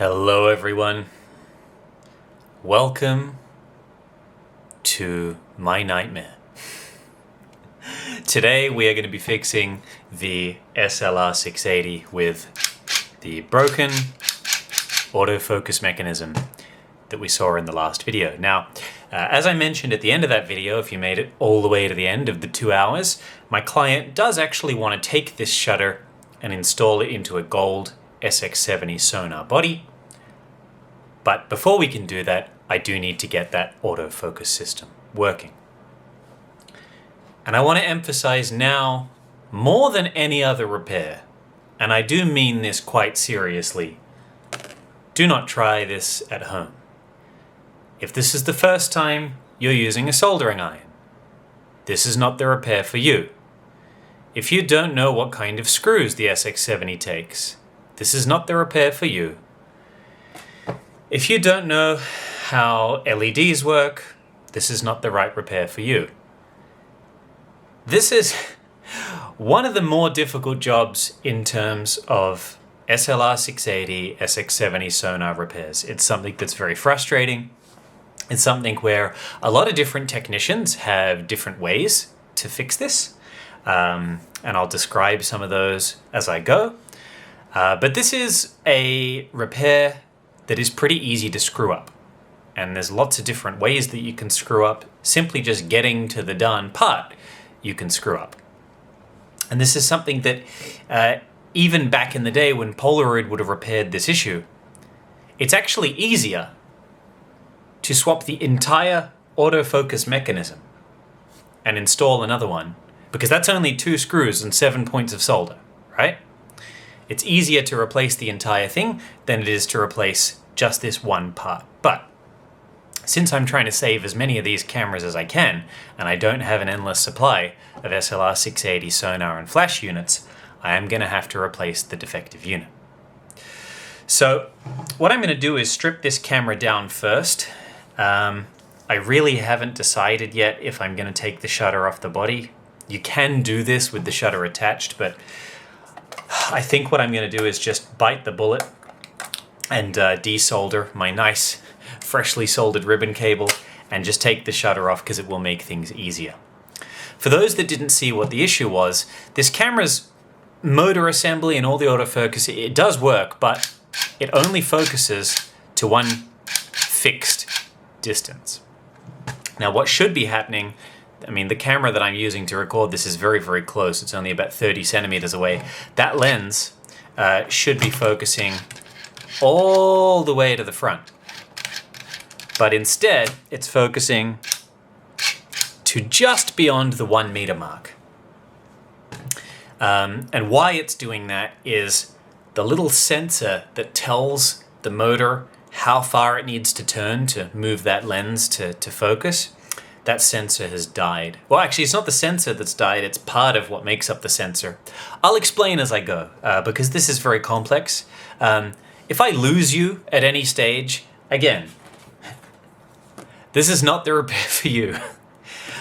Hello everyone. Welcome to my nightmare. Today we are going to be fixing the SLR680 with the broken autofocus mechanism that we saw in the last video. Now, as I mentioned at the end of that video, if you made it all the way to the end of the 2 hours, my client does actually want to take this shutter and install it into a gold SX70 sonar body. But before we can do that, I do need to get that autofocus system working. And I want to emphasize now, more than any other repair, and I do mean this quite seriously, do not try this at home. If this is the first time you're using a soldering iron, this is not the repair for you. If you don't know what kind of screws the SX70 takes, this is not the repair for you. If you don't know how LEDs work, this is not the right repair for you. This is one of the more difficult jobs in terms of SLR680, SX70 sonar repairs. It's something that's very frustrating. It's something where a lot of different technicians have different ways to fix this. And I'll describe some of those as I go. But this is a repair that is pretty easy to screw up. And there's lots of different ways that you can screw up. Simply just getting to the done part, you can screw up. And this is something that even back in the day when Polaroid would have repaired this issue, it's actually easier to swap the entire autofocus mechanism and install another one, because that's only 2 screws and 7 points of solder, right? It's easier to replace the entire thing than it is to replace just this one part. But since I'm trying to save as many of these cameras as I can, and I don't have an endless supply of SLR680 sonar and flash units, I am going to have to replace the defective unit. So what I'm going to do is strip this camera down first. I really haven't decided yet if I'm going to take the shutter off the body. You can do this with the shutter attached, but I think what I'm going to do is just bite the bullet and desolder my nice freshly soldered ribbon cable and just take the shutter off because it will make things easier. For those that didn't see what the issue was, this camera's motor assembly and all the autofocus, it does work, but it only focuses to one fixed distance. Now what should be happening, I mean, the camera that I'm using to record this is very, very close. It's only about 30 centimeters away. That lens should be focusing all the way to the front. But instead, it's focusing to just beyond the 1 meter mark. And why it's doing that is the little sensor that tells the motor how far it needs to turn to move that lens to focus. That sensor has died. Well, actually, it's not the sensor that's died, it's part of what makes up the sensor. I'll explain as I go, because this is very complex. If I lose you at any stage, again, this is not the repair for you.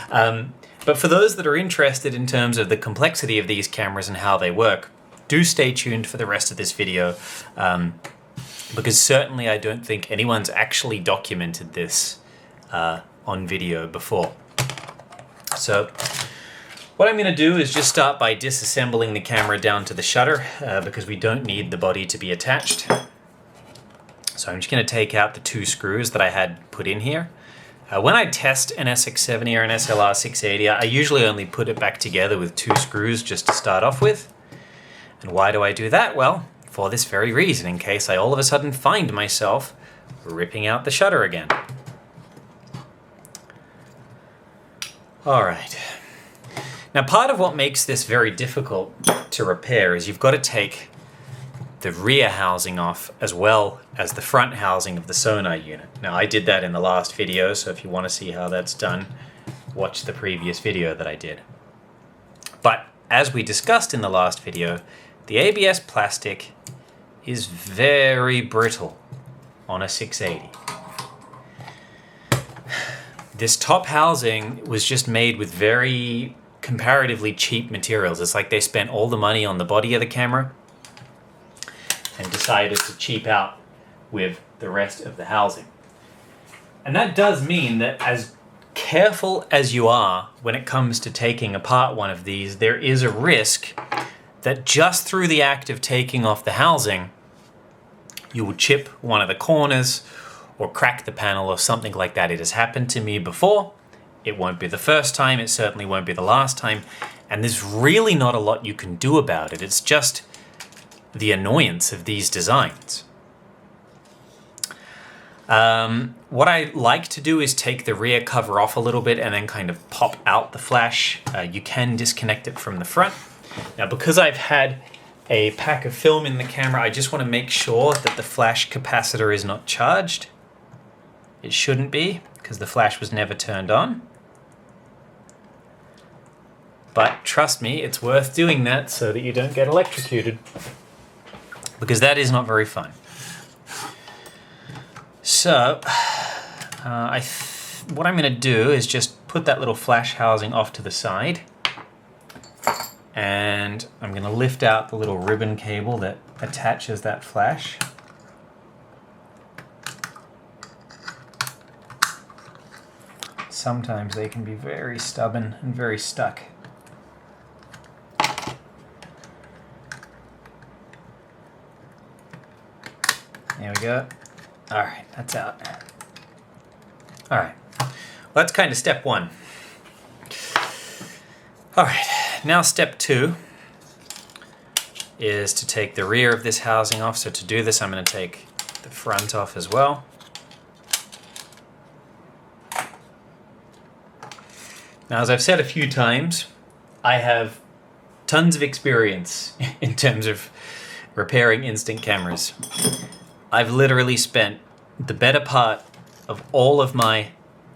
But for those that are interested in terms of the complexity of these cameras and how they work, do stay tuned for the rest of this video, because certainly I don't think anyone's actually documented this on video before. So what I'm going to do is just start by disassembling the camera down to the shutter, because we don't need the body to be attached. So I'm just going to take out the 2 screws that I had put in here. When I test an SX70 or an SLR680, I usually only put it back together with 2 screws just to start off with. And why do I do that? Well, for this very reason, in case I all of a sudden find myself ripping out the shutter again. All right. Now, part of what makes this very difficult to repair is you've got to take the rear housing off as well as the front housing of the sonar unit. Now, I did that in the last video, so if you want to see how that's done, watch the previous video that I did. But as we discussed in the last video, the ABS plastic is very brittle on a 680. This top housing was just made with very comparatively cheap materials. It's like they spent all the money on the body of the camera and decided to cheap out with the rest of the housing. And that does mean that as careful as you are when it comes to taking apart one of these, there is a risk that just through the act of taking off the housing, you will chip one of the corners or crack the panel or something like that. It has happened to me before. It won't be the first time. It certainly won't be the last time. And there's really not a lot you can do about it. It's just the annoyance of these designs. What I like to do is take the rear cover off a little bit and then kind of pop out the flash. You can disconnect it from the front. Now, because I've had a pack of film in the camera, I just want to make sure that the flash capacitor is not charged. It shouldn't be, because the flash was never turned on. But trust me, it's worth doing that so that you don't get electrocuted, because that is not very fun. So, what I'm going to do is just put that little flash housing off to the side. And I'm going to lift out the little ribbon cable that attaches that flash. Sometimes they can be very stubborn and very stuck. There we go. All right, that's out. All right, well, that's kind of step one. All right, now step two is to take the rear of this housing off. So to do this, I'm going to take the front off as well. Now, as I've said a few times, I have tons of experience in terms of repairing instant cameras. I've literally spent the better part of all of my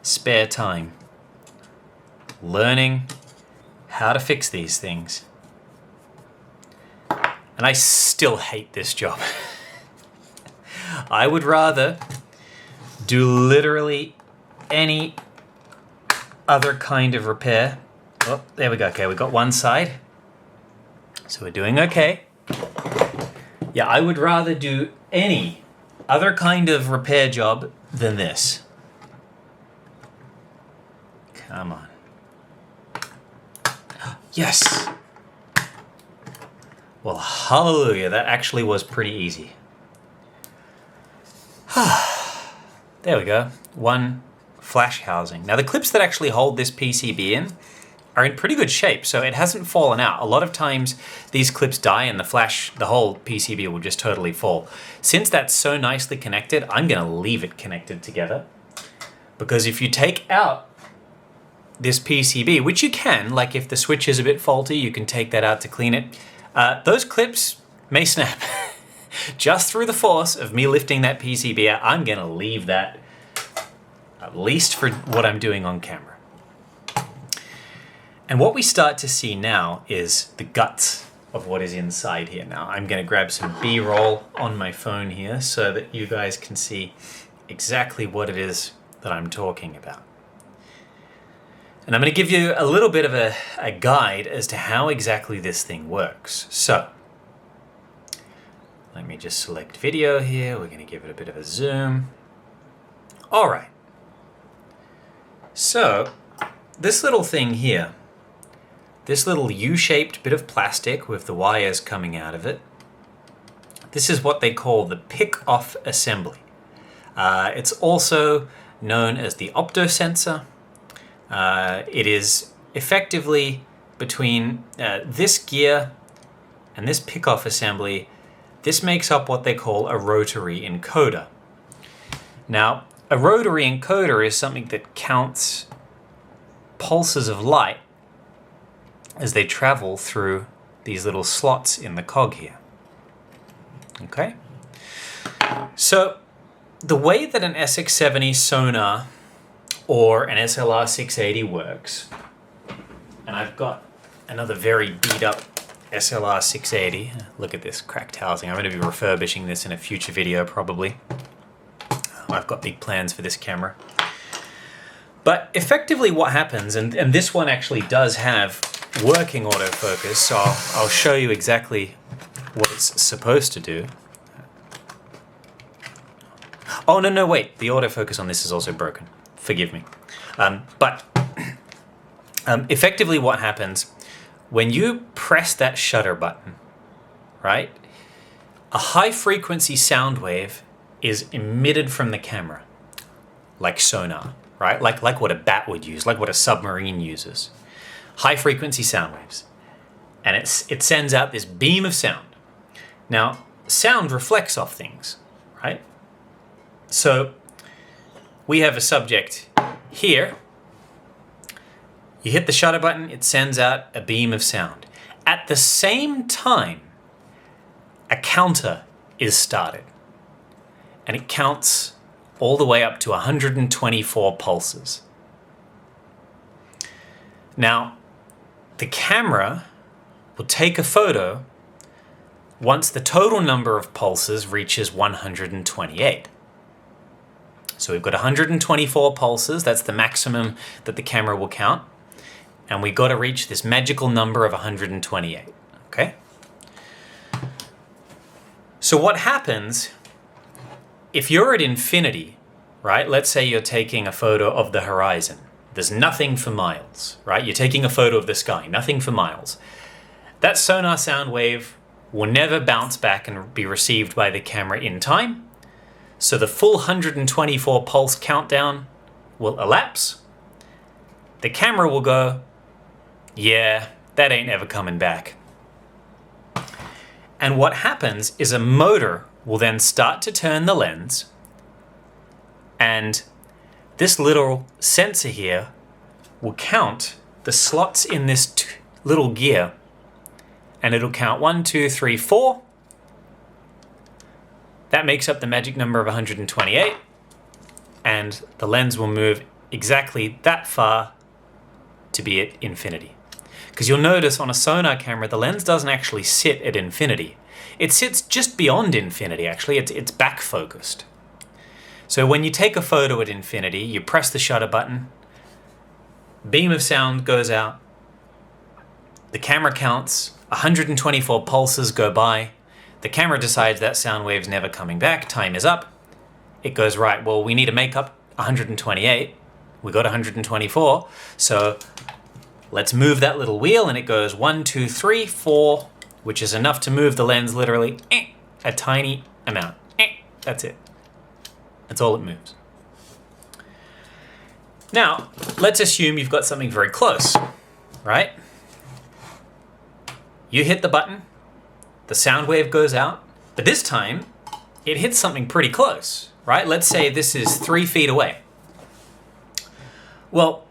spare time learning how to fix these things. And I still hate this job. I would rather do literally any other kind of repair. Oh, there we go. Okay, we got one side. So we're doing okay. Yeah, I would rather do any other kind of repair job than this. Come on. Yes! Well, hallelujah, that actually was pretty easy. There we go. One flash housing. Now the clips that actually hold this PCB in are in pretty good shape, so it hasn't fallen out. A lot of times these clips die and the whole PCB will just totally fall. Since that's so nicely connected, I'm gonna leave it connected together. Because if you take out this PCB, which you can, like if the switch is a bit faulty, you can take that out to clean it. Those clips may snap. Just through the force of me lifting that PCB out, I'm gonna leave that, at least for what I'm doing on camera. And what we start to see now is the guts of what is inside here. Now I'm gonna grab some B-roll on my phone here so that you guys can see exactly what it is that I'm talking about. And I'm going to give you a little bit of a guide as to how exactly this thing works. So, let me just select video here. We're going to give it a bit of a zoom. All right. So, this little thing here, this little U-shaped bit of plastic with the wires coming out of it, this is what they call the pick-off assembly. It's also known as the optosensor. It is effectively between this gear and this pick-off assembly. This makes up what they call a rotary encoder. Now, a rotary encoder is something that counts pulses of light as they travel through these little slots in the cog here. Okay? So, the way that an SX70 sonar or an SLR680 works, and I've got another very beat up SLR680. Look at this cracked housing. I'm going to be refurbishing this in a future video probably. I've got big plans for this camera. But effectively what happens, and this one actually does have working autofocus, so I'll show you exactly what it's supposed to do. Oh, no, wait. The autofocus on this is also broken. Forgive me. But effectively what happens when you press that shutter button, right? A high frequency sound wave is emitted from the camera, like sonar, right? Like what a bat would use, like what a submarine uses. High frequency sound waves. And it sends out this beam of sound. Now, sound reflects off things, right? So we have a subject here. You hit the shutter button, it sends out a beam of sound. At the same time, a counter is started. And it counts all the way up to 124 pulses. Now, the camera will take a photo once the total number of pulses reaches 128. So we've got 124 pulses, that's the maximum that the camera will count. And we've got to reach this magical number of 128, okay? So what happens if you're at infinity, right? Let's say you're taking a photo of the horizon. There's nothing for miles, right? You're taking a photo of the sky, nothing for miles. That sonar sound wave will never bounce back and be received by the camera in time. So the full 124 pulse countdown will elapse. The camera will go, yeah, that ain't ever coming back. And what happens is a motor will then start to turn the lens, and this little sensor here will count the slots in this little gear, and it'll count 1, 2, 3, 4. That makes up the magic number of 128, and the lens will move exactly that far to be at infinity. Because you'll notice on a sonar camera, the lens doesn't actually sit at infinity. It sits just beyond infinity, actually. It's back focused. So when you take a photo at infinity, you press the shutter button, beam of sound goes out, the camera counts, 124 pulses go by, the camera decides that sound wave's never coming back, time is up. It goes, right, well, we need to make up 128. We got 124, so let's move that little wheel, and it goes 1, 2, 3, 4, which is enough to move the lens literally a tiny amount. That's it. That's all it moves. Now, let's assume you've got something very close, right? You hit the button, the sound wave goes out, but this time it hits something pretty close, right? Let's say this is 3 feet away. Well,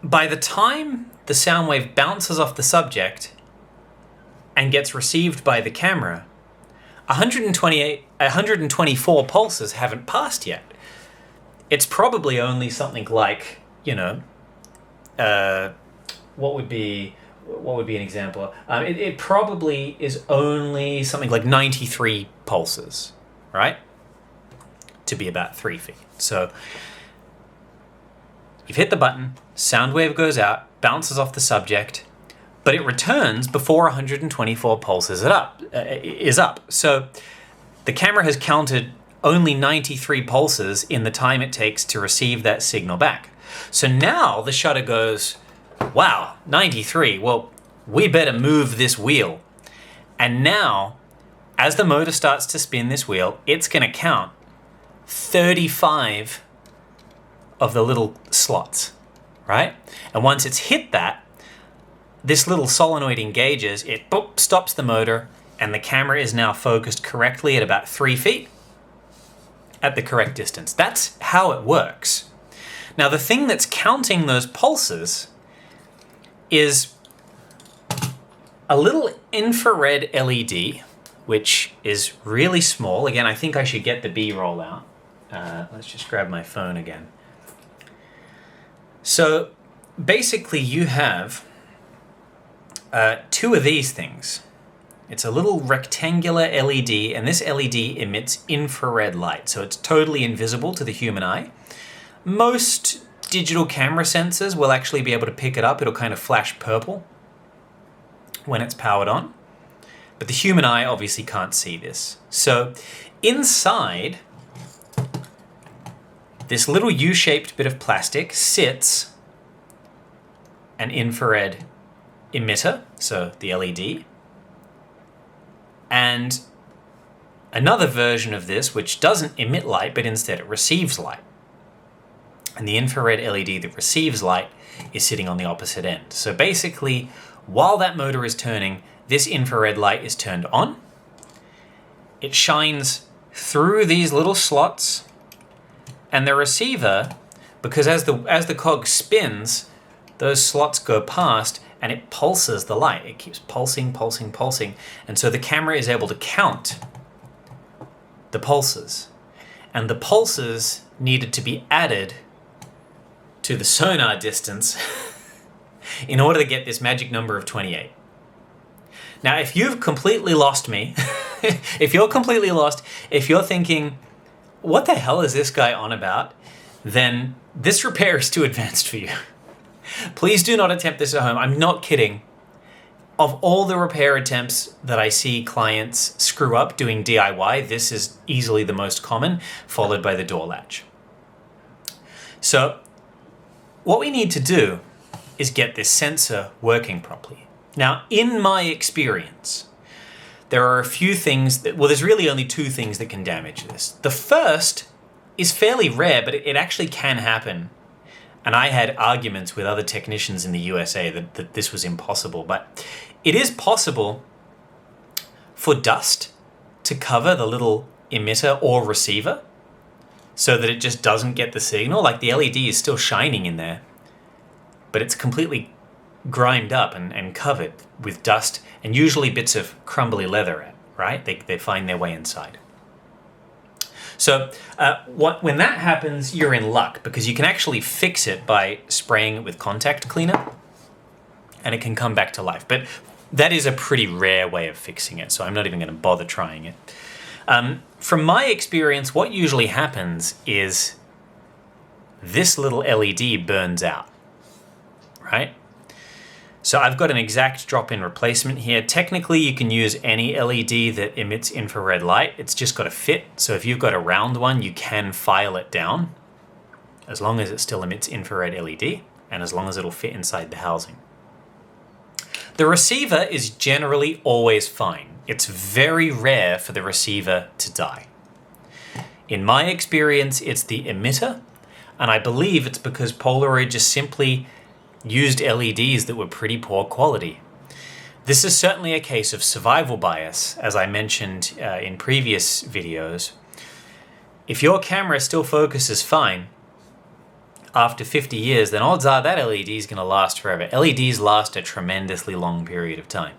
by the time the sound wave bounces off the subject and gets received by the camera, 124 pulses haven't passed yet. It's probably only something like, what would be an example? It probably is only something like 93 pulses, right? To be about 3 feet. So you've hit the button, sound wave goes out, bounces off the subject, but it returns before 124 pulses is up. So the camera has counted only 93 pulses in the time it takes to receive that signal back. So now the shutter goes, wow, 93, well, we better move this wheel. And now, as the motor starts to spin this wheel, it's going to count 35 of the little slots, right? And once it's hit that, this little solenoid engages, it boop, stops the motor, and the camera is now focused correctly at about 3 feet at the correct distance. That's how it works. Now, the thing that's counting those pulses is a little infrared LED, which is really small. Again, I think I should get the B-roll out. Let's just grab my phone again. So basically you have 2 of these things. It's a little rectangular LED, and this LED emits infrared light, so it's totally invisible to the human eye. Most digital camera sensors will actually be able to pick it up. It'll kind of flash purple when it's powered on. But the human eye obviously can't see this. So inside this little U-shaped bit of plastic sits an infrared emitter, so the LED, and another version of this which doesn't emit light, but instead it receives light. And the infrared LED that receives light is sitting on the opposite end. So basically, while that motor is turning, this infrared light is turned on. It shines through these little slots, and the receiver, because as the cog spins, those slots go past and it pulses the light. It keeps pulsing, pulsing, pulsing. And so the camera is able to count the pulses. And the pulses needed to be added to the sonar distance in order to get this magic number of 28. Now, if you've completely lost me, if you're completely lost, if you're thinking, what the hell is this guy on about? Then this repair is too advanced for you. Please do not attempt this at home. I'm not kidding. Of all the repair attempts that I see clients screw up doing DIY, this is easily the most common, followed by the door latch. So what we need to do is get this sensor working properly. Now, in my experience, there are a few things that, well, there's really only two things that can damage this. The first is fairly rare, but it actually can happen. And I had arguments with other technicians in the USA that this was impossible. But it is possible for dust to cover the little emitter or receiver so that it just doesn't get the signal. Like the LED is still shining in there, but it's completely grimed up and covered with dust and usually bits of crumbly leather, right? They find their way inside. So when that happens, you're in luck because you can actually fix it by spraying it with contact cleaner and it can come back to life. But that is a pretty rare way of fixing it, so I'm not even going to bother trying it. From my experience, what usually happens is this little LED burns out, right? So I've got an exact drop-in replacement here. Technically, you can use any LED that emits infrared light. It's just got to fit. So if you've got a round one, you can file it down as long as it still emits infrared LED and as long as it'll fit inside the housing. The receiver is generally always fine. It's very rare for the receiver to die. In my experience, it's the emitter, and I believe it's because Polaroid just simply used LEDs that were pretty poor quality. This is certainly a case of survival bias, as I mentioned in previous videos. If your camera still focuses fine after 50 years, then odds are that LED is going to last forever. LEDs last a tremendously long period of time.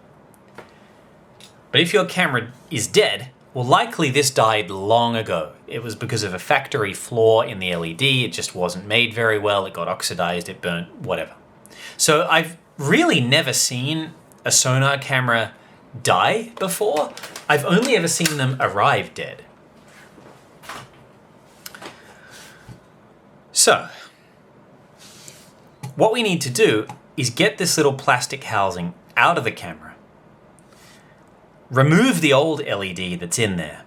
But if your camera is dead, well, likely this died long ago. It was because of a factory flaw in the LED. It just wasn't made very well. It got oxidized, it burnt, whatever. So I've really never seen a sonar camera die before. I've only ever seen them arrive dead. So what we need to do is get this little plastic housing out of the camera, remove the old LED that's in there,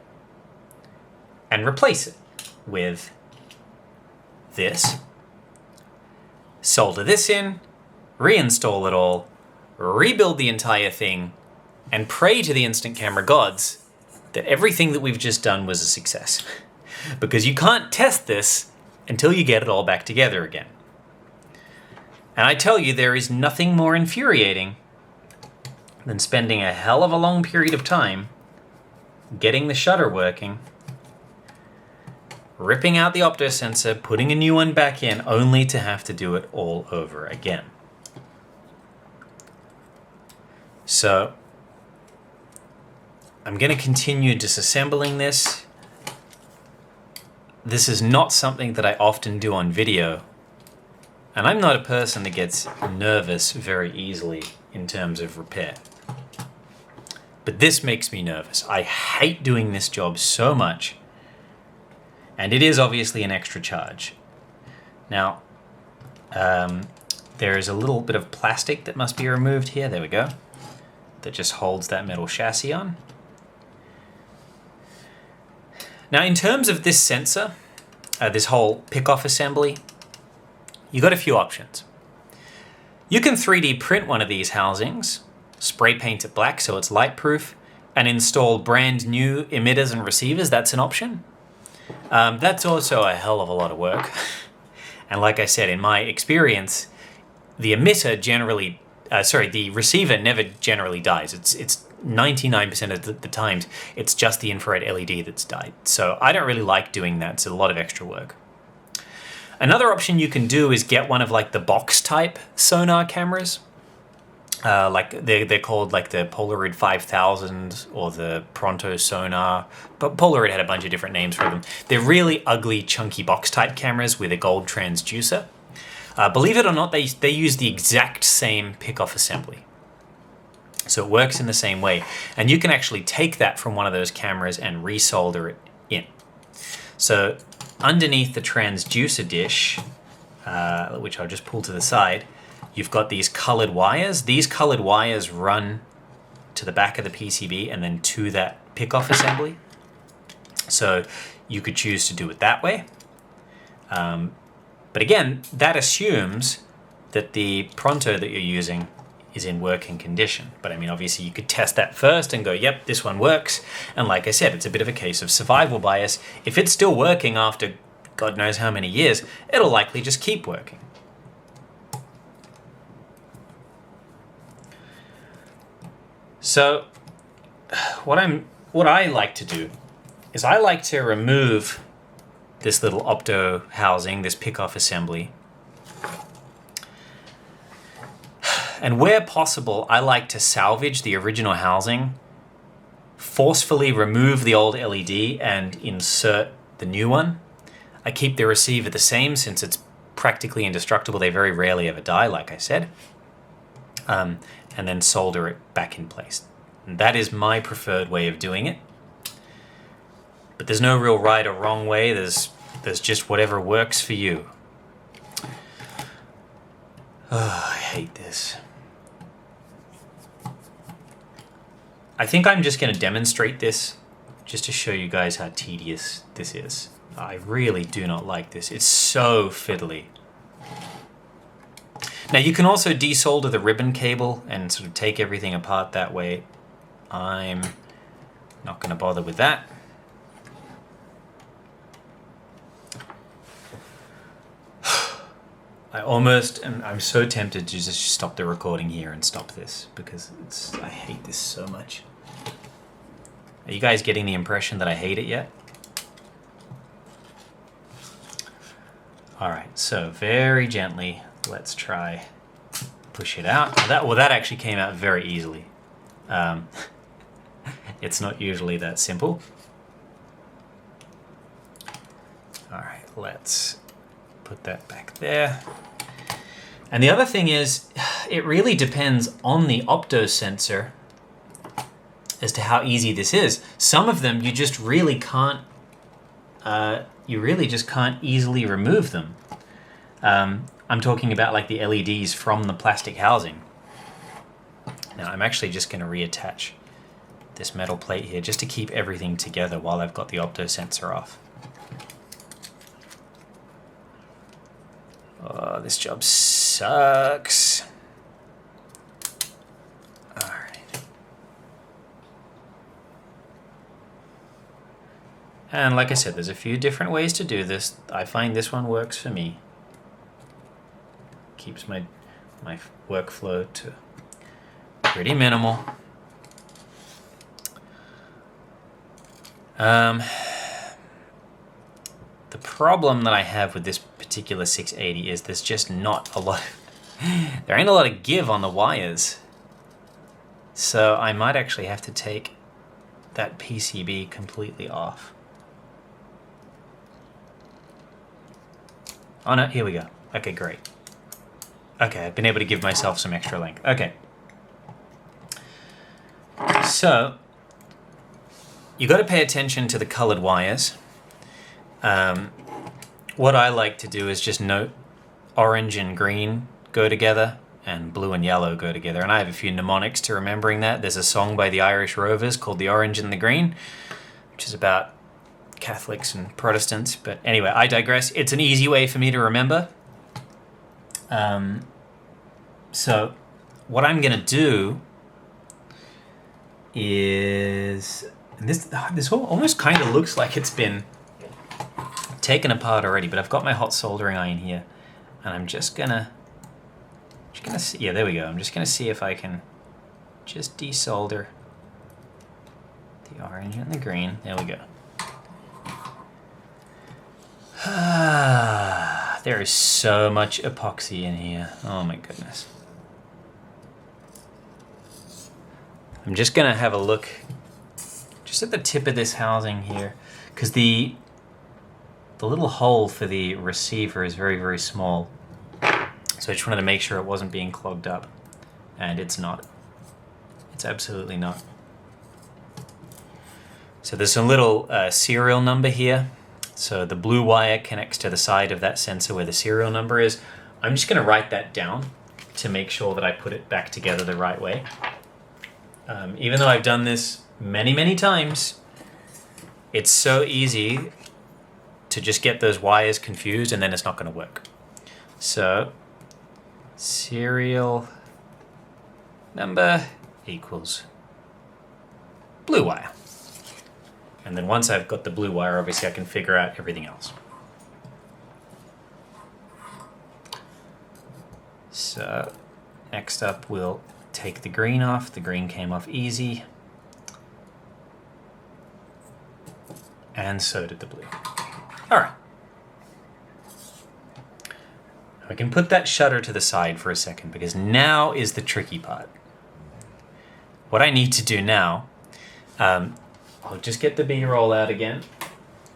and replace it with this, solder this in, reinstall it all, rebuild the entire thing, and pray to the instant camera gods that everything that we've just done was a success. Because you can't test this until you get it all back together again. And I tell you, there is nothing more infuriating than spending a hell of a long period of time getting the shutter working, ripping out the optosensor, putting a new one back in, only to have to do it all over again. So I'm going to continue disassembling this. This is not something that I often do on video, and I'm not a person that gets nervous very easily in terms of repair. But this makes me nervous. I hate doing this job so much, and it is obviously an extra charge. Now, there is a little bit of plastic that must be removed here. There we go. That just holds that metal chassis on. Now, in terms of this sensor, this whole pick-off assembly, you got a few options. You can 3D print one of these housings, spray paint it black so it's light proof, and install brand new emitters and receivers. That's an option. That's also a hell of a lot of work. And like I said, in my experience, the emitter generally, the receiver never generally dies. It's 99% of the times, it's just the infrared LED that's died. So I don't really like doing that. It's a lot of extra work. Another option you can do is get one of like the box type sonar cameras. Like they're called like the Polaroid 5000 or the Pronto sonar, but Polaroid had a bunch of different names for them. They're really ugly, chunky box type cameras with a gold transducer. Believe it or not, they use the exact same pick-off assembly. So it works in the same way. And you can actually take that from one of those cameras and resolder it in. So underneath the transducer dish, which I'll just pull to the side, you've got these colored wires. These colored wires run to the back of the PCB and then to that pick-off assembly. So you could choose to do it that way. But again, that assumes that the Pronto that you're using is in working condition. But I mean, obviously you could test that first and go, yep, this one works. And like I said, it's a bit of a case of survival bias. If it's still working after God knows how many years, it'll likely just keep working. So what I like to do is I like to remove this little opto housing, this pick-off assembly. And where possible, I like to salvage the original housing, forcefully remove the old LED and insert the new one. I keep the receiver the same since it's practically indestructible. They very rarely ever die, like I said. And then solder it back in place. And that is my preferred way of doing it. But there's no real right or wrong way. There's just whatever works for you. Oh, I hate this. I think I'm just going to demonstrate this just to show you guys how tedious this is. I really do not like this. It's so fiddly. Now you can also desolder the ribbon cable and sort of take everything apart that way. I'm not going to bother with that. I'm so tempted to just stop the recording here and stop this because I hate this so much. Are you guys getting the impression that I hate it yet? All right, so very gently, let's try push it out. That actually came out very easily. It's not usually that simple. All right, let's put that back there. And the other thing is, it really depends on the optosensor as to how easy this is. Some of them you just really can't, easily remove them. I'm talking about like the LEDs from the plastic housing. Now I'm actually just going to reattach this metal plate here just to keep everything together while I've got the optosensor off. Oh, this job sucks. All right. And like I said, there's a few different ways to do this. I find this one works for me. Keeps my workflow to pretty minimal. The problem that I have with this particular 680 is there's just not a lot there ain't a lot of give on the wires. So I might actually have to take that PCB completely off. Oh no, here we go. Okay, great. Okay, I've been able to give myself some extra length. Okay. So you got to pay attention to the colored wires. What I like to do is just note orange and green go together and blue and yellow go together. And I have a few mnemonics to remembering that. There's a song by the Irish Rovers called The Orange and the Green, which is about Catholics and Protestants. But anyway, I digress. It's an easy way for me to remember. So what I'm going to do is... And this almost kind of looks like it's been taken apart already, but I've got my hot soldering iron here, and I'm just gonna see, yeah, there we go. I'm just gonna see if I can just desolder the orange and the green. There we go. There is so much epoxy in here. Oh my goodness. I'm just gonna have a look just at the tip of this housing here, because the little hole for the receiver is very, very small. So I just wanted to make sure it wasn't being clogged up, and it's not. It's absolutely not. So there's a little serial number here. So the blue wire connects to the side of that sensor where the serial number is. I'm just going to write that down to make sure that I put it back together the right way. Even though I've done this many, many times, it's so easy to just get those wires confused, and then it's not going to work. So serial number equals blue wire. And then once I've got the blue wire, obviously I can figure out everything else. So next up, we'll take the green off. The green came off easy. And so did the blue. All right. I can put that shutter to the side for a second, because now is the tricky part. What I need to do now, I'll just get the B-roll out again.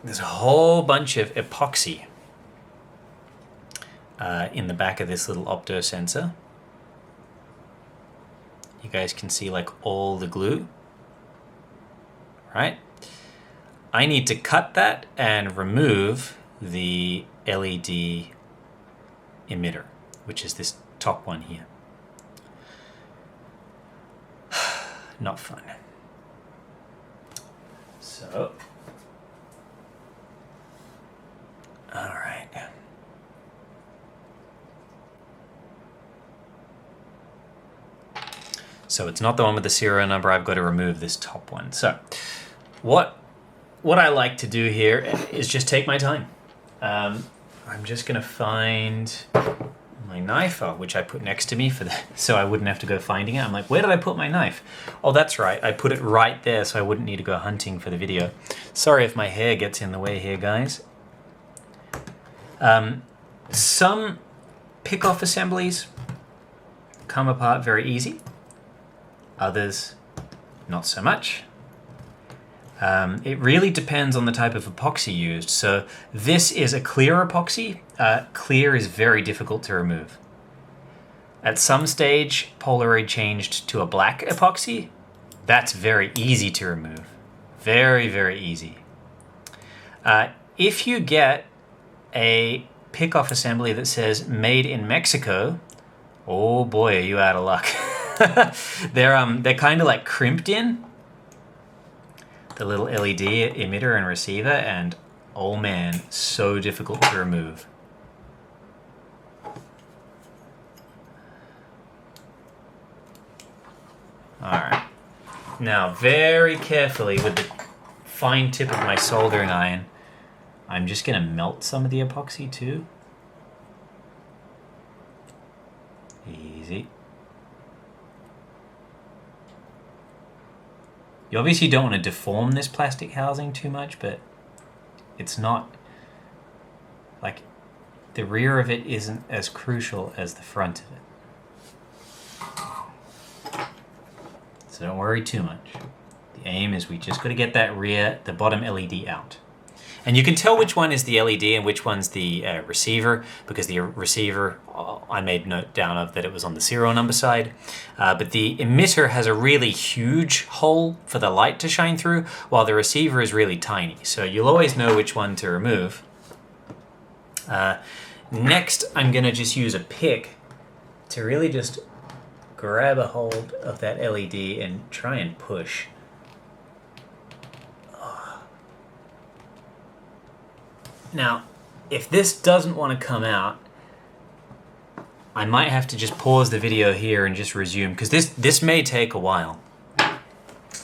There's a whole bunch of epoxy in the back of this little optosensor. You guys can see like all the glue, right? I need to cut that and remove the LED emitter, which is this top one here. Not fun. So, all right. So it's not the one with the serial number. I've got to remove this top one. So what I like to do here is just take my time. I'm just going to find my knife, which I put next to me so I wouldn't have to go finding it. I'm like, where did I put my knife? Oh, that's right. I put it right there so I wouldn't need to go hunting for the video. Sorry if my hair gets in the way here, guys. Some pick-off assemblies come apart very easy. Others, not so much. It really depends on the type of epoxy used. So this is a clear epoxy. Clear is very difficult to remove. At some stage, Polaroid changed to a black epoxy. That's very easy to remove. Very, very easy. If you get a pick-off assembly that says made in Mexico, oh boy, are you out of luck. They're kind of like crimped in, the little LED emitter and receiver, and oh man, so difficult to remove. All right. Now, very carefully with the fine tip of my soldering iron, I'm just going to melt some of the epoxy too. Easy. You obviously don't want to deform this plastic housing too much, but it's not, like, the rear of it isn't as crucial as the front of it. So don't worry too much. The aim is we just got to get that the bottom LED out. And you can tell which one is the LED and which one's the receiver, because the receiver, I made note down of that it was on the serial number side. But the emitter has a really huge hole for the light to shine through, while the receiver is really tiny. So you'll always know which one to remove. Next, I'm going to just use a pick to really just grab a hold of that LED and try and push. Now, if this doesn't want to come out, I might have to just pause the video here and just resume, because this may take a while.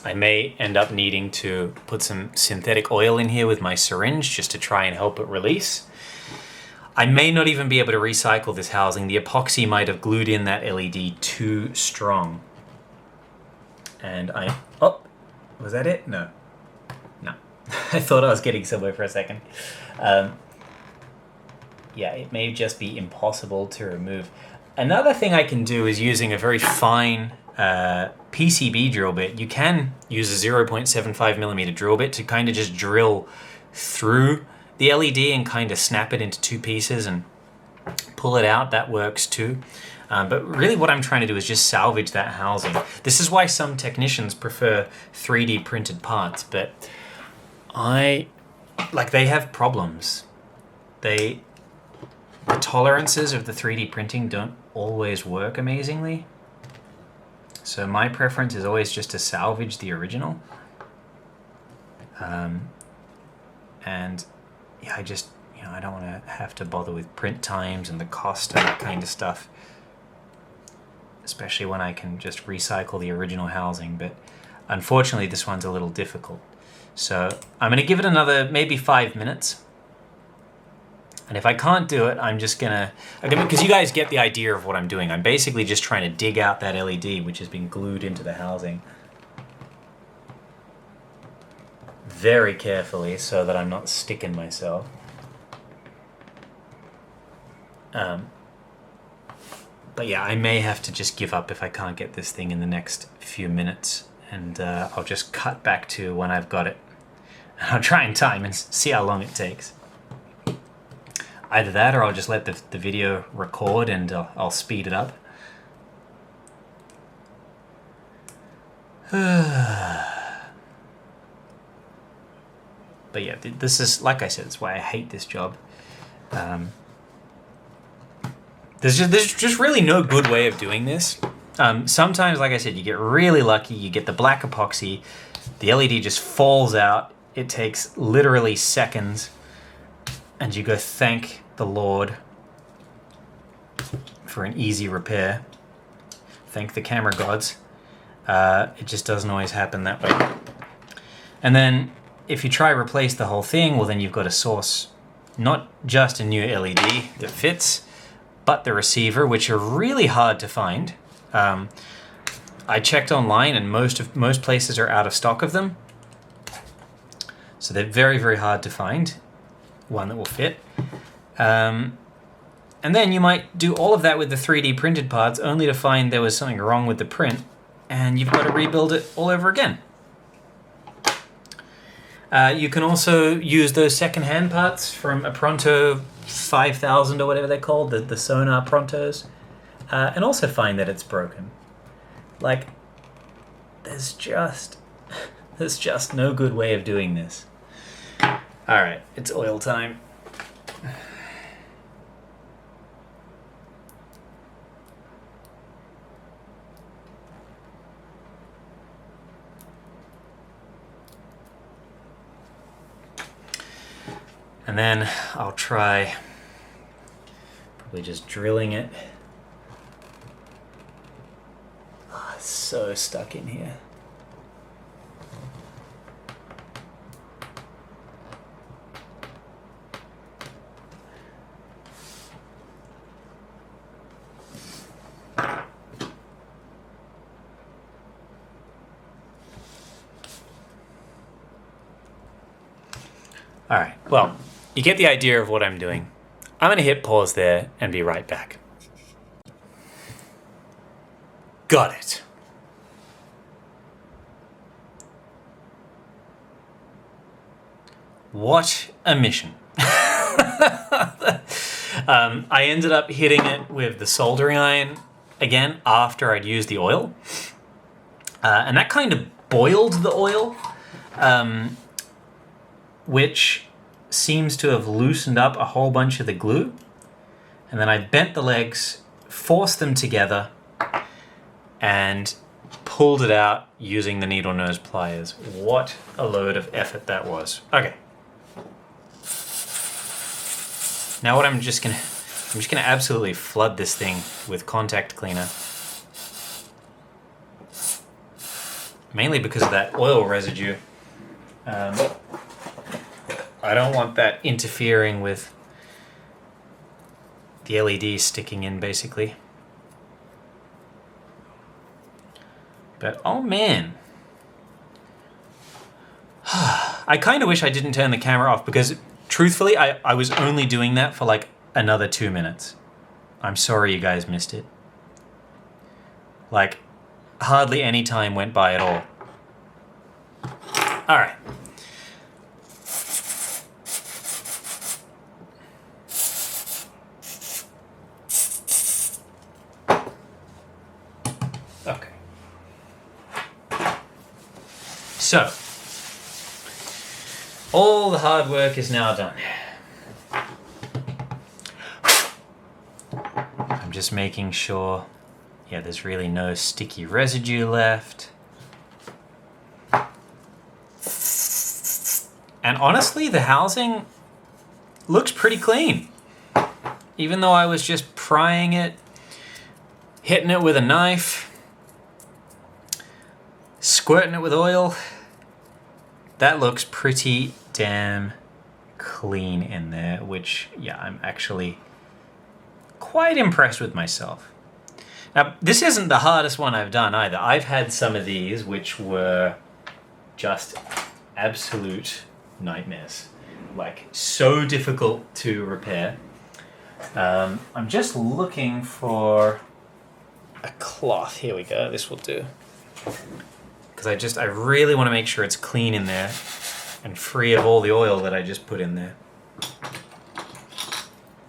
I may end up needing to put some synthetic oil in here with my syringe just to try and help it release. I may not even be able to recycle this housing. The epoxy might have glued in that LED too strong. And oh, was that it? No. I thought I was getting somewhere for a second. Yeah, it may just be impossible to remove. Another thing I can do is using a very fine PCB drill bit. You can use a 0.75 millimeter drill bit to kind of just drill through the LED and kind of snap it into two pieces and pull it out. That works too. But really what I'm trying to do is just salvage that housing. This is why some technicians prefer 3D printed parts, but they have problems. The tolerances of the 3D printing don't always work amazingly. So my preference is always just to salvage the original. And yeah, I don't want to have to bother with print times and the cost and that kind of stuff. Especially when I can just recycle the original housing, but unfortunately this one's a little difficult. So I'm going to give it another maybe 5 minutes. And if I can't do it, I'm just gonna, because you guys get the idea of what I'm doing. I'm basically just trying to dig out that LED, which has been glued into the housing. Very carefully, so that I'm not sticking myself. But yeah, I may have to just give up if I can't get this thing in the next few minutes. And I'll just cut back to when I've got it. I'll try and time and see how long it takes. Either that, or I'll just let the video record and I'll speed it up. But yeah, this is, like I said, it's why I hate this job. There's just really no good way of doing this. Sometimes, like I said, you get really lucky, you get the black epoxy, the LED just falls out, it takes literally seconds, and you go thank the Lord for an easy repair. Thank the camera gods. It just doesn't always happen that way. And then if you try to replace the whole thing, well then you've got to source not just a new LED that fits, but the receiver, which are really hard to find. I checked online and most places are out of stock of them. So they're very, very hard to find one that will fit. And then you might do all of that with the 3D printed parts only to find there was something wrong with the print and you've got to rebuild it all over again. You can also use those second-hand parts from a Pronto 5000 or whatever they're called, the Sonar Prontos, and also find that it's broken. Like, there's just no good way of doing this. All right, it's oil time. And then I'll try probably just drilling it. Oh, it's so stuck in here. All right, well, you get the idea of what I'm doing. I'm going to hit pause there and be right back. Got it. What a mission. I ended up hitting it with the soldering iron again after I'd used the oil. And that kind of boiled the oil, which seems to have loosened up a whole bunch of the glue. And then I bent the legs, forced them together, and pulled it out using the needle nose pliers. What a load of effort that was. Okay. Now what I'm just gonna absolutely flood this thing with contact cleaner. Mainly because of that oil residue. I don't want that interfering with the LED sticking in, basically. But, oh man. I kind of wish I didn't turn the camera off because, truthfully, I was only doing that for like another 2 minutes. I'm sorry you guys missed it. Like, hardly any time went by at all. All right. Okay. So, all the hard work is now done. I'm just making sure, yeah, there's really no sticky residue left. And honestly, the housing looks pretty clean. Even though I was just prying it, hitting it with a knife, squirting it with oil, that looks pretty damn clean in there, which, yeah, I'm actually quite impressed with myself. Now, this isn't the hardest one I've done either. I've had some of these which were just absolute nightmares. Like, so difficult to repair. I'm just looking for a cloth. Here we go. This will do. Because I really want to make sure it's clean in there and free of all the oil that I just put in there.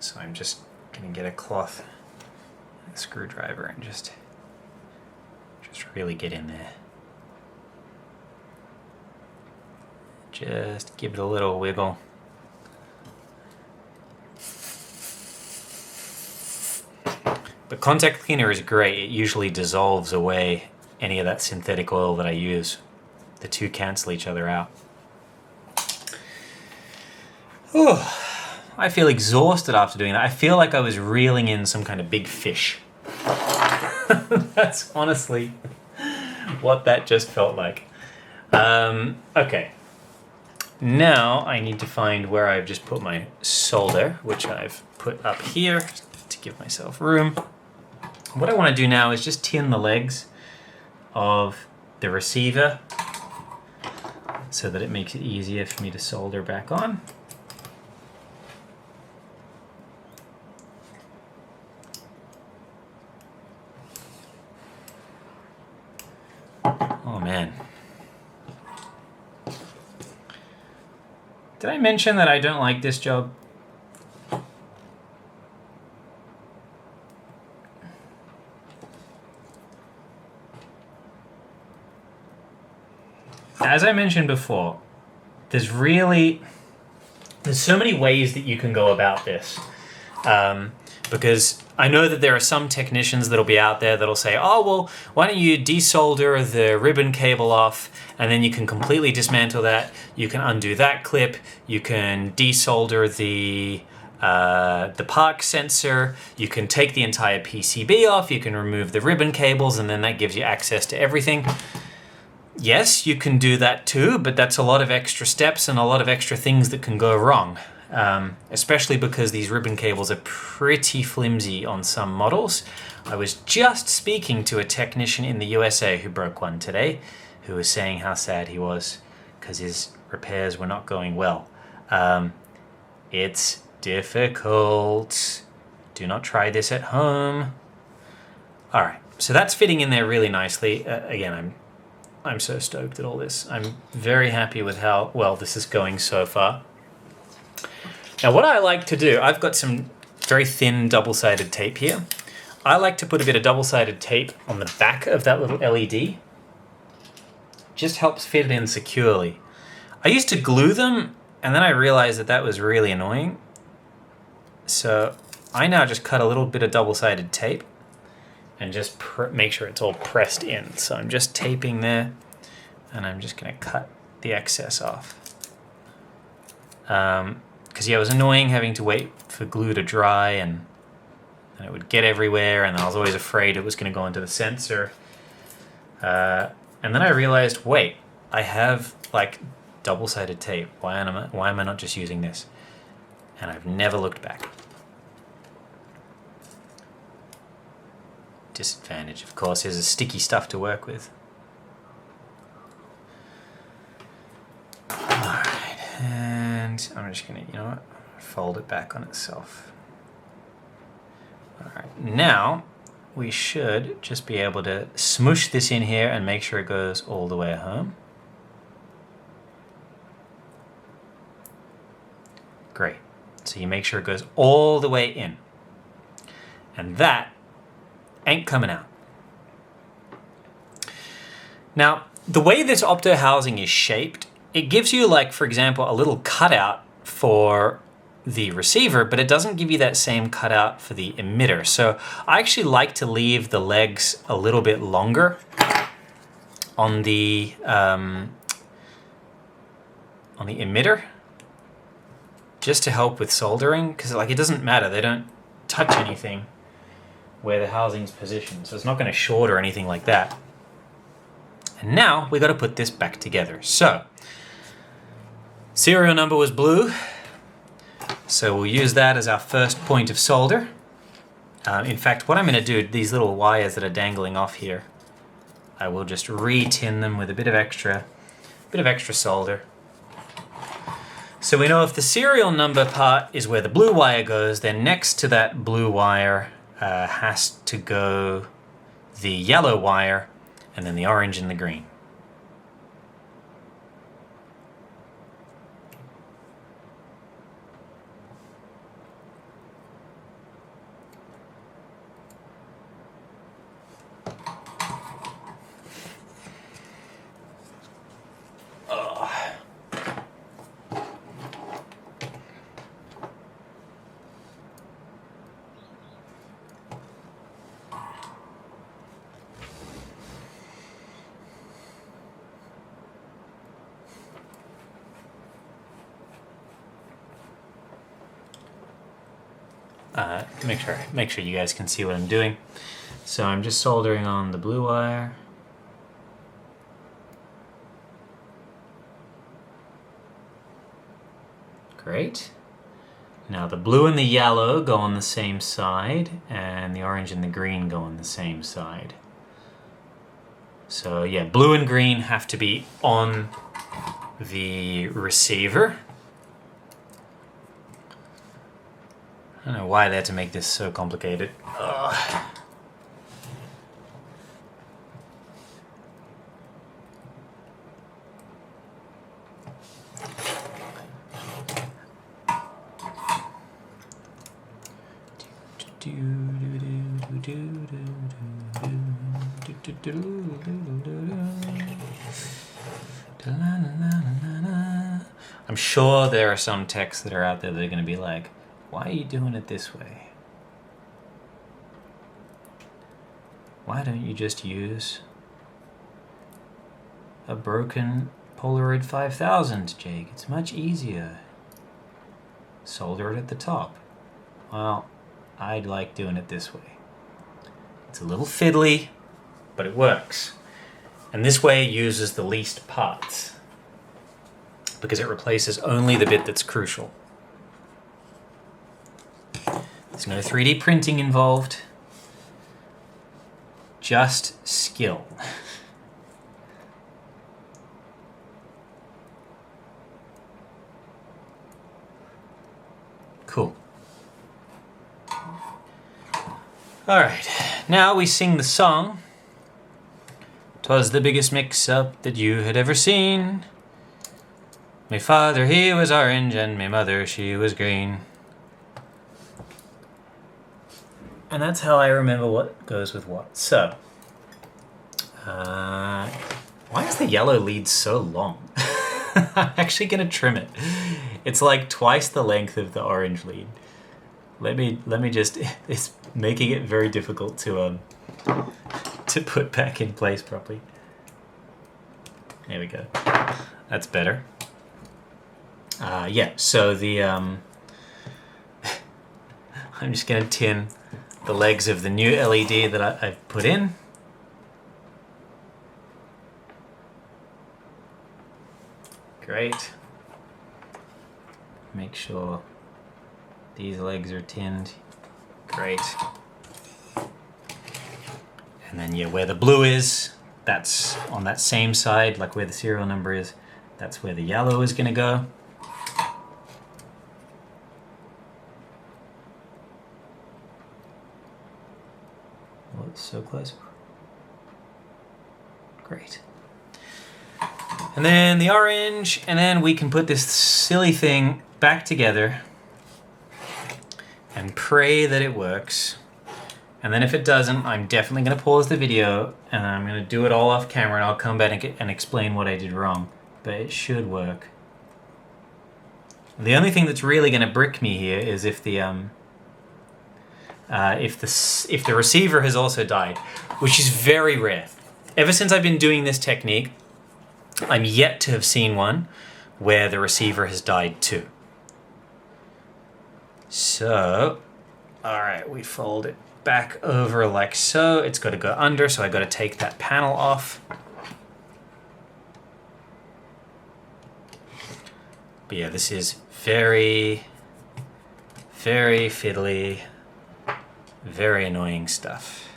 So I'm just going to get a cloth and a screwdriver and just really get in there. Just give it a little wiggle. But contact cleaner is great. It usually dissolves away any of that synthetic oil that I use. The two cancel each other out. Whew. I feel exhausted after doing that. I feel like I was reeling in some kind of big fish. That's honestly what that just felt like. Okay. Now I need to find where I've just put my solder, which I've put up here to give myself room. What I want to do now is just tin the legs of the receiver so that it makes it easier for me to solder back on. Oh man. Did I mention that I don't like this job? As I mentioned before, there's so many ways that you can go about this. Because I know that there are some technicians that'll be out there that'll say, oh, well, why don't you desolder the ribbon cable off and then you can completely dismantle that. You can undo that clip. You can desolder the park sensor. You can take the entire PCB off. You can remove the ribbon cables and then that gives you access to everything. Yes, you can do that too, but that's a lot of extra steps and a lot of extra things that can go wrong. Especially because these ribbon cables are pretty flimsy on some models. I was just speaking to a technician in the USA who broke one today, who was saying how sad he was because his repairs were not going well. It's difficult. Do not try this at home. All right, so that's fitting in there really nicely. Again, I'm so stoked at all this. I'm very happy with how well this is going so far. Now what I like to do, I've got some very thin double-sided tape here. I like to put a bit of double-sided tape on the back of that little LED. Just helps fit it in securely. I used to glue them and then I realized that was really annoying. So I now just cut a little bit of double-sided tape and just make sure it's all pressed in. So I'm just taping there and I'm just gonna cut the excess off. Because yeah, it was annoying having to wait for glue to dry, and it would get everywhere, and I was always afraid it was going to go into the sensor. And then I realized, wait, I have like double-sided tape. Why am I not just using this? And I've never looked back. Disadvantage, of course, is a sticky stuff to work with. Alright, and I'm just gonna, you know what, fold it back on itself. Alright, now we should just be able to smoosh this in here and make sure it goes all the way home. Great. So you make sure it goes all the way in. And that ain't coming out. Now, the way this opto housing is shaped, it gives you, like, for example, a little cutout for the receiver, but it doesn't give you that same cutout for the emitter. So I actually like to leave the legs a little bit longer on the emitter, just to help with soldering, because like it doesn't matter, they don't touch anything where the housing's positioned, so it's not going to short or anything like that. And now we got to put this back together. So serial number was blue, so we'll use that as our first point of solder. In fact, what I'm going to do, these little wires that are dangling off here, I will just re-tin them with a bit of extra solder. So we know if the serial number part is where the blue wire goes, then next to that blue wire has to go the yellow wire, and then the orange and the green. Make sure you guys can see what I'm doing. So I'm just soldering on the blue wire. Great. Now the blue and the yellow go on the same side, and the orange and the green go on the same side. So yeah, blue and green have to be on the receiver. I don't know why they had to make this so complicated. Ugh. I'm sure there are some techs that are out there that are going to be like, why are you doing it this way? Why don't you just use a broken Polaroid 5000, Jake? It's much easier. Solder it at the top. Well, I like doing it this way. It's a little fiddly, but it works. And this way it uses the least parts, because it replaces only the bit that's crucial. There's no 3D printing involved, just skill. Cool. All right, now we sing the song. 'Twas the biggest mix-up that you had ever seen. My father, he was orange, and my mother, she was green. And that's how I remember what goes with what. So, why is the yellow lead so long? I'm actually gonna trim it. It's like twice the length of the orange lead. Let me just, it's making it very difficult to put back in place properly. There we go. That's better. Yeah, so the I'm just going to tin the legs of the new LED that I've put in. Great. Make sure these legs are tinned. Great. And then yeah, where the blue is, that's on that same side, like where the serial number is, that's where the yellow is going to go. Oh, it's so close. Great. And then the orange, and then we can put this silly thing back together and pray that it works. And then if it doesn't, I'm definitely going to pause the video and I'm going to do it all off camera, and I'll come back and explain what I did wrong. But it should work. The only thing that's really going to brick me here is if the receiver has also died, which is very rare. Ever since I've been doing this technique, I'm yet to have seen one where the receiver has died too. So, alright, we fold it back over like so. It's got to go under, so I got to take that panel off. But yeah, this is very, very fiddly, very annoying stuff.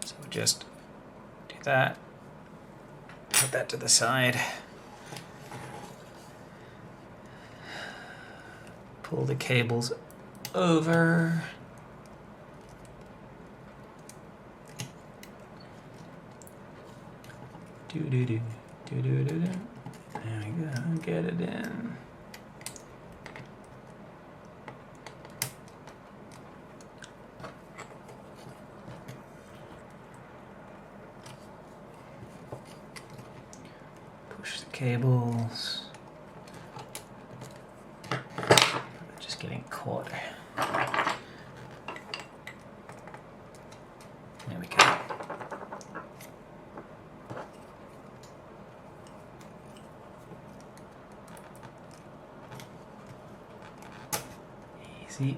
So just do that, put that to the side, pull the cables over. Do-do-do, do-do-do-do. There we go, get it in. Push the cables. Just getting caught. There we go. Easy.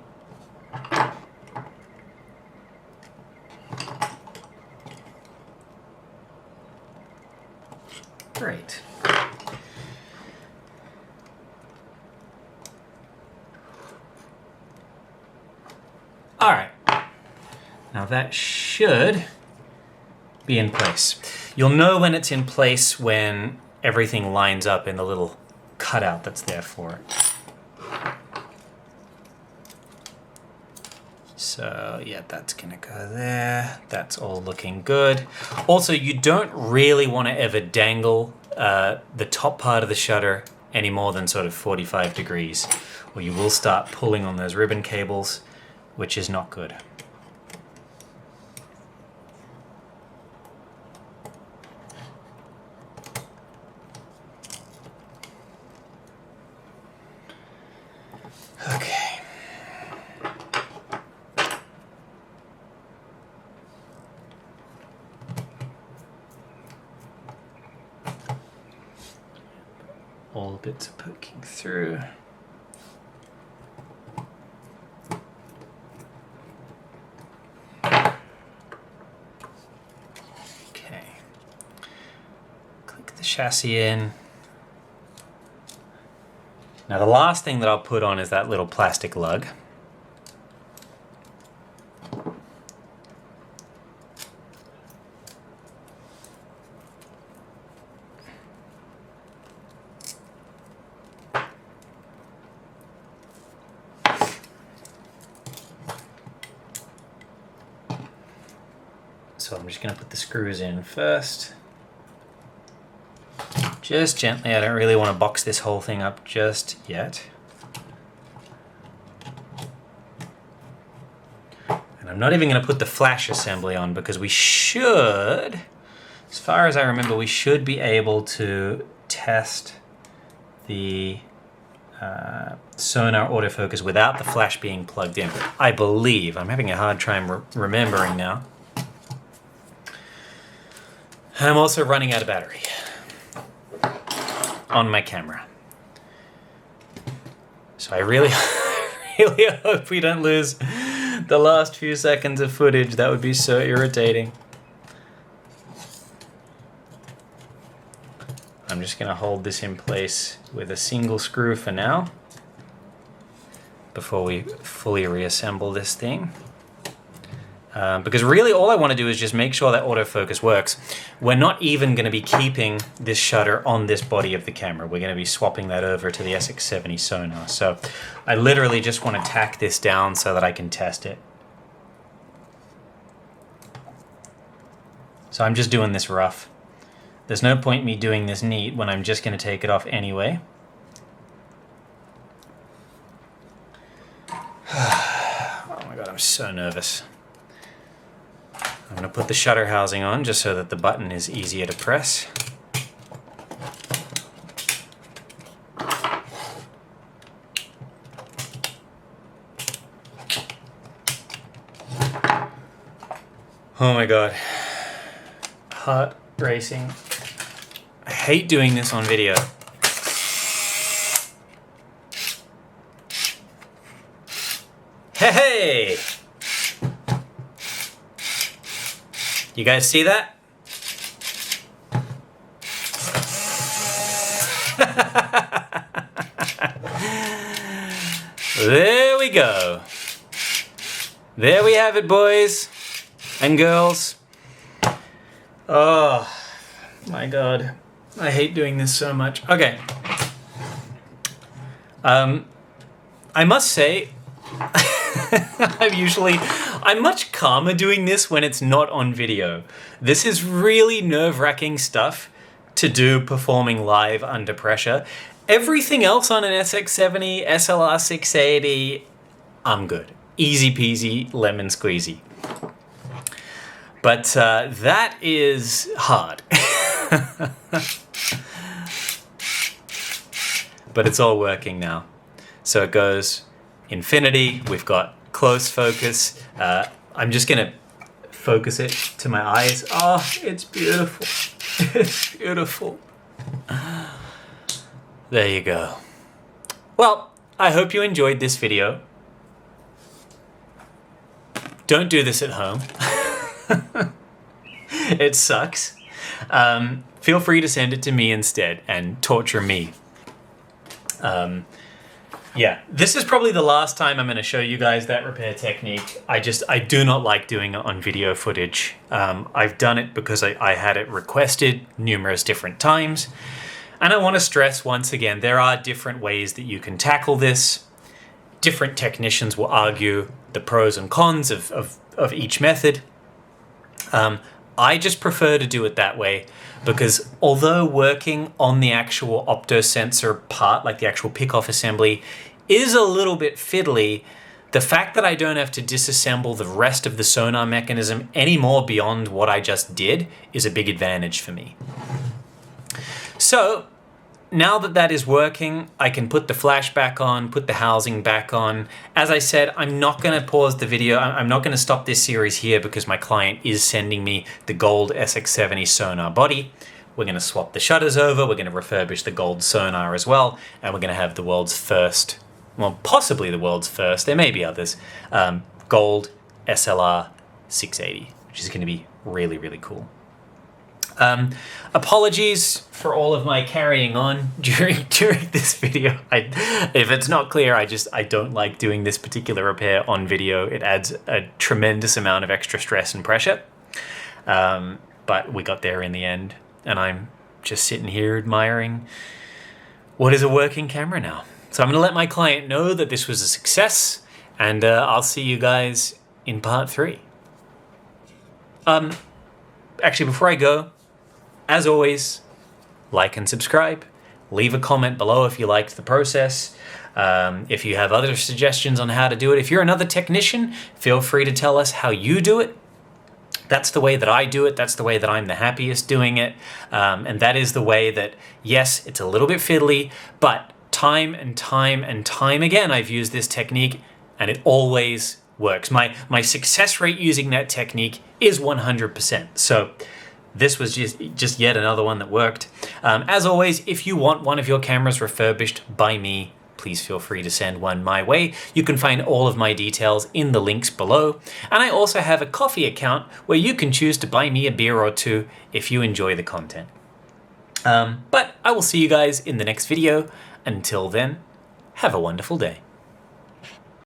Great. All right. Now that should be in place. You'll know when it's in place when everything lines up in the little cutout that's there for it. So yeah, that's gonna go there. That's all looking good. Also, you don't really want to ever dangle the top part of the shutter any more than sort of 45 degrees, or you will start pulling on those ribbon cables, which is not good. Okay. All bits are poking through. Okay. Click the chassis in. Now the last thing that I'll put on is that little plastic lug. So I'm just going to put the screws in first. Just gently, I don't really want to box this whole thing up just yet. And I'm not even going to put the flash assembly on because we should, as far as I remember, we should be able to test the sonar autofocus without the flash being plugged in. I believe. I'm having a hard time remembering now. I'm also running out of battery on my camera. So I really, really hope we don't lose the last few seconds of footage. That would be so irritating. I'm just going to hold this in place with a single screw for now before we fully reassemble this thing. Because really all I want to do is just make sure that autofocus works. We're not even going to be keeping this shutter on this body of the camera. We're going to be swapping that over to the SX70 sonar. So I literally just want to tack this down so that I can test it. So I'm just doing this rough. There's no point me doing this neat when I'm just going to take it off anyway. Oh my god, I'm so nervous. I'm going to put the shutter housing on just so that the button is easier to press. Oh my god. Heart racing. I hate doing this on video. Hey! You guys see that? There we go. There we have it, boys and girls. Oh my god. I hate doing this so much. Okay. I must say, I'm much calmer doing this when it's not on video. This is really nerve-wracking stuff to do performing live under pressure. Everything else on an SX70, SLR680, I'm good. Easy peasy, lemon squeezy. But that is hard. But it's all working now. So it goes infinity, we've got close focus. I'm just gonna focus it to my eyes. Oh, it's beautiful. It's beautiful. There you go. Well, I hope you enjoyed this video. Don't do this at home. It sucks. Feel free to send it to me instead and torture me. Yeah, this is probably the last time I'm going to show you guys that repair technique. I do not like doing it on video footage. I've done it because I had it requested numerous different times. And I want to stress once again, there are different ways that you can tackle this. Different technicians will argue the pros and cons of each method. I just prefer to do it that way because although working on the actual optosensor part, like the actual pickoff assembly, is a little bit fiddly, the fact that I don't have to disassemble the rest of the sonar mechanism anymore beyond what I just did is a big advantage for me. So now that that is working, I can put the flash back on, put the housing back on. As I said, I'm not going to pause the video. I'm not going to stop this series here because my client is sending me the gold SX70 sonar body. We're going to swap the shutters over. We're going to refurbish the gold sonar as well. And we're going to have the world's first, well, possibly the world's first, there may be others, gold SLR 680, which is going to be really, really cool. Apologies for all of my carrying on during this video. If it's not clear, I don't like doing this particular repair on video. It adds a tremendous amount of extra stress and pressure. But we got there in the end, and I'm just sitting here admiring what is a working camera now. So I'm going to let my client know that this was a success, and I'll see you guys in part 3. Actually, before I go, as always, like and subscribe. Leave a comment below if you liked the process. If you have other suggestions on how to do it. If you're another technician, feel free to tell us how you do it. That's the way that I do it. That's the way that I'm the happiest doing it. And that is the way that, yes, it's a little bit fiddly, but time and time and time again, I've used this technique and it always works. My success rate using that technique is 100%. So this was just yet another one that worked. As always, if you want one of your cameras refurbished by me, please feel free to send one my way. You can find all of my details in the links below. And I also have a Ko-fi account where you can choose to buy me a beer or two if you enjoy the content. But I will see you guys in the next video. Until then, have a wonderful day.